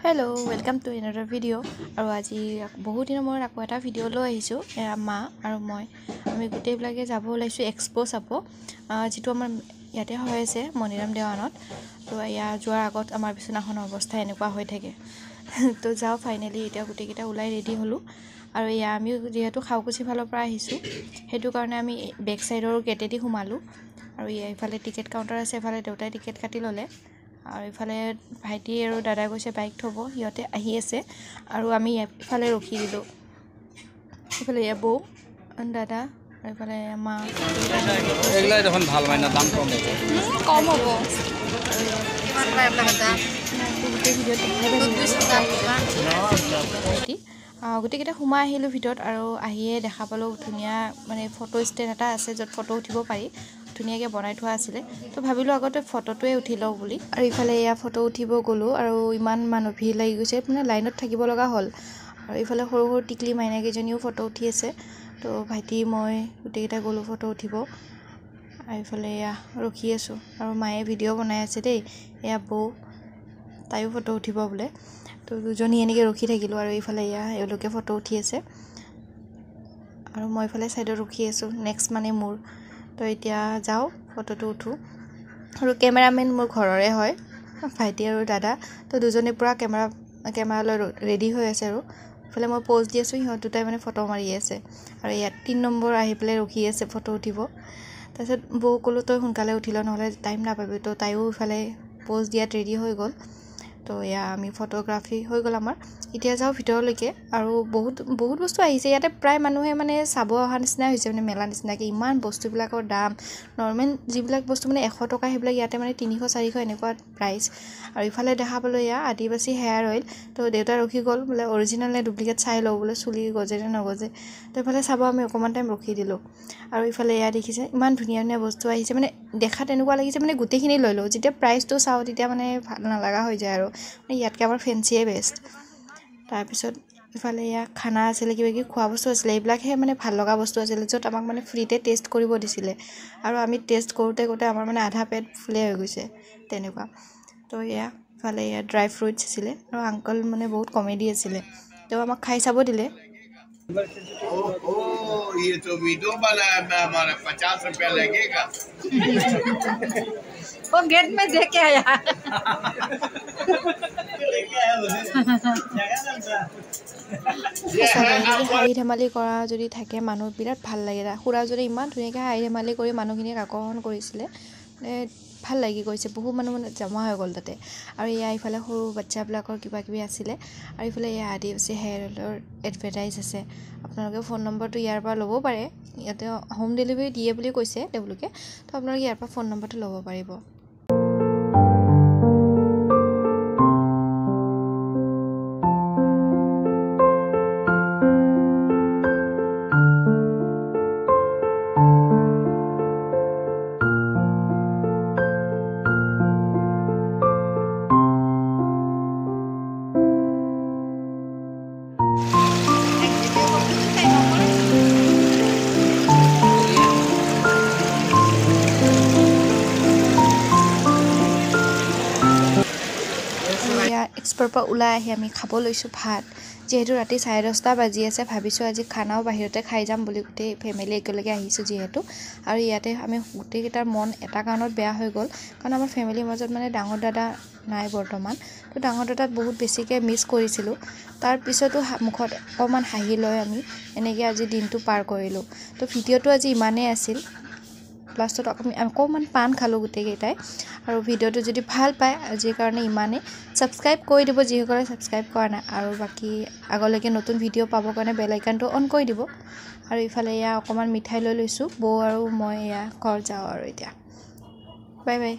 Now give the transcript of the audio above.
Hello, welcome to another video. আৰু আজি বহুত দিনৰ মূৰত আকৌ এটা ভিডিও লৈ আহিছো মা আৰু মই আমি গোটেইবিলাকে যাব ওলাইছো এক্সপো চাব যেটো আমাৰ ইয়াতে হৈ আছে মনিৰাম দেৱানত তো ইয়া যোৱাৰ আগত আমাৰ বিছনাখনৰ অৱস্থা এনেকুৱা হৈ থাকে তো যাও ফাইনালি এতিয়া গোটেইকেইটা ওলাই ৰেডি হলো আৰু ইয়া আমি যেহেতু খাওকুছি ফালৰ পৰা আহিছো হেতু কাৰণে আমি বেক সাইডৰ গেটেদি সোমালো আৰু ইয়া ইফালে টিকেট কাউন্টাৰ আছে ইফালে দেউতাই টিকেট কাটি ললে আৰু ইফালে ভাইটি আৰু দাদা গৈছে বাইক থব হিয়তে আহি আছে আৰু আমি ইফালে ৰখি দিলো ইফালে বৌ দাদা ইফালে মা এগলা দেখোন ভাল মাইনা দাম কম হ'ব কিমান পায় আপোনাক দাম গোটেই ভিডিঅ'ত গোটেইকেইটা সোমাই আহিলোঁ ভিতৰত আৰু আহিয়ে দেখা পালোঁ ধুনীয়া মানে ফটো ষ্টেণ্ড এটা আছে য'ত ফটো উঠিব পাৰি ধুনীয়াকৈ বনাই থোৱা আছিলে তো ভাবিলোঁ আগতে ফটোটোৱে উঠি লওঁ বুলি আৰু ইফালে এয়া ফটো উঠিব গ'লোঁ আৰু ইমান মানুহ ভিৰ লাগি গৈছে মানে লাইনত থাকিব লগা হ'ল আৰু ইফালে সৰু সৰু টিকলি মাইনাকেইজনীও ফটো উঠি আছে তো ভাইটি মই গোটেইকেইটা গ'লোঁ ফটো উঠিব আৰু ইফালে এয়া ৰখি আছোঁ আৰু মায়ে ভিডিঅ' বনাই আছে দেই এয়া বৌ তাইও ফটো উঠিব বোলে তো দুজনী এনেকৈ ৰখি থাকিলোঁ আৰু ইফালে এয়া এওঁলোকে ফটো উঠি আছে আৰু মই ইফালে সাইডত ৰখি আছোঁ নেক্সট মানে মোৰ তো এতিয়া যাও ফটোটো উঠো আৰু কেমেৰামেন মোৰ ঘৰৰে হয় ভাইটি আৰু দাদা তো দুজনে পুৰা কেমেৰা লৈ ৰেডি হৈ আছে আৰু ইফালে মই পোজ দি আছোঁ সিহঁত দুটাই মানে ফটো মাৰি আছে আৰু ইয়াত 3 নম্বৰ আহি পেলাই ৰখি আছে ফটো উঠিব তাৰপিছত বৌ ক'লো তই সোনকালে উঠিল নহ'লে টাইম নাপাবি তো তাইও ইফালে পোজ দিয়াত ৰেডি হৈ গ'ল তো এয়া আমি ফটোগ্ৰাফি হৈ গ'ল আমাৰ এতিয়া যাও ভিতৰলৈকে আৰু বহুত বস্তু আহিছে ইয়াতে প্ৰায় মানুহে মানে চাব অহা নিচিনা হৈছে মানে মেলা নিচিনাকৈ ইমান বস্তুবিলাকৰ দাম নৰ্মেল যিবিলাক বস্তু মানে 100 টকা সেইবিলাক ইয়াতে মানে 300 400 এনেকুৱা প্ৰাইচ আৰু ইফালে দেখা পালোঁ এয়া আদিবাসী হেয়াৰ অইল তো দেউতা ৰখি গ'ল বোলে অৰিজিনেল নে ডুপ্লিকেট চাই লওঁ বোলে চুলি গজে নে নগজে তো ইফালে চাব আমি অকণমান টাইম ৰখি দিলোঁ আৰু ইফালে এয়া দেখিছে ইমান ধুনীয়া ধুনীয়া বস্তু আহিছে মানে দেখাত এনেকুৱা লাগিছে মানে গোটেইখিনি লৈ লওঁ যেতিয়া প্ৰাইচটো চাওঁ তেতিয়া মানে ভাল নালাগা হৈ যায় আৰু মানে ইয়াতকৈ আমাৰ ফেঞ্চিয়ে বেষ্ট তাৰপিছত ইফালে এয়া খানা আছিলে কিবা কিবি খোৱা বস্তু আছিলে এইবিলাকহে মানে ভাল লগা বস্তু আছিলে য'ত আমাক মানে ফ্ৰীতে টেষ্ট কৰিব দিছিলে আৰু আমি টেষ্ট কৰোঁতে আমাৰ মানে আধা পেট ফুলে হৈ গৈছে তেনেকুৱা তো এয়া ইফালে এয়া ড্ৰাই ফ্ৰুটছ আছিলে আৰু আংকল মানে বহুত কমেডি আছিলে তেওঁ আমাক খাই চাব দিলে ये तो वीडियो वाला है हमारा 50 रुपया लगेगा वो गेट में देख के आया হাঁহি ধেমালি কৰা যদি থাকে মানুহ বিৰাট ভাল লাগে খুৰা যদি ইমান ধুনীয়াকৈ হাঁহি ধেমালি কৰি মানুহখিনিক আকৰ্ষণ কৰিছিলে ভাল লাগি গৈছে বহু মানুহ মানে জমা হৈ গ'ল তাতে আৰু এয়া ইফালে সৰু বাচ্চাবিলাকৰ কিবা কিবি আছিলে আৰু ইফালে এয়া আদিবাসী হেয়াৰ অইলৰ এডভাৰটাইজ আছে আপোনালোকে ফোন নম্বৰটো ইয়াৰ পৰা ল'ব পাৰে ইয়াতে হোম ডেলিভাৰী দিয়ে বুলি কৈছে তেওঁলোকে তো আপোনালোকে ইয়াৰ পৰা ফোন নম্বৰটো ল'ব পাৰিব এক্সপোৰ পৰা ওলাই আহি আমি খাব লৈছোঁ ভাত যিহেতু ৰাতি 10:30 বাজি আছে ভাবিছোঁ আজি খানাও বাহিৰতে খাই যাম বুলি গোটেই ফেমিলি একেলগে আহিছোঁ যিহেতু আৰু ইয়াতে আমি গোটেইকেইটাৰ মন এটা কাৰণত বেয়া হৈ গ'ল কাৰণ আমাৰ ফেমিলিৰ মাজত মানে ডাঙৰ দাদা নাই বৰ্তমান তো ডাঙৰ দাদাত বহুত বেছিকৈ মিছ কৰিছিলোঁ তাৰপিছতো মুখত অকণমান হাঁহি লৈ আমি এনেকৈ আজি দিনটো পাৰ কৰিলোঁ তো ভিডিঅ'টো আজি ইমানেই আছিল লাষ্টত আমি অকণমান পান খালোঁ গোটেইকেইটাই আৰু ভিডিঅ'টো যদি ভাল পায় আজিৰ কাৰণে ইমানেই ছাবস্ক্ৰাইব কৰি দিব যিসকলে ছাবস্ক্ৰাইব কৰা নাই আৰু বাকী আগলৈকে নতুন ভিডিঅ' পাবৰ কাৰণে বেল আইকনটো অন কৰি দিব আৰু ইফালে এয়া অকণমান মিঠাই লৈ লৈছোঁ বৌ আৰু মই এয়া ঘৰ যাওঁ আৰু এতিয়া বাই বাই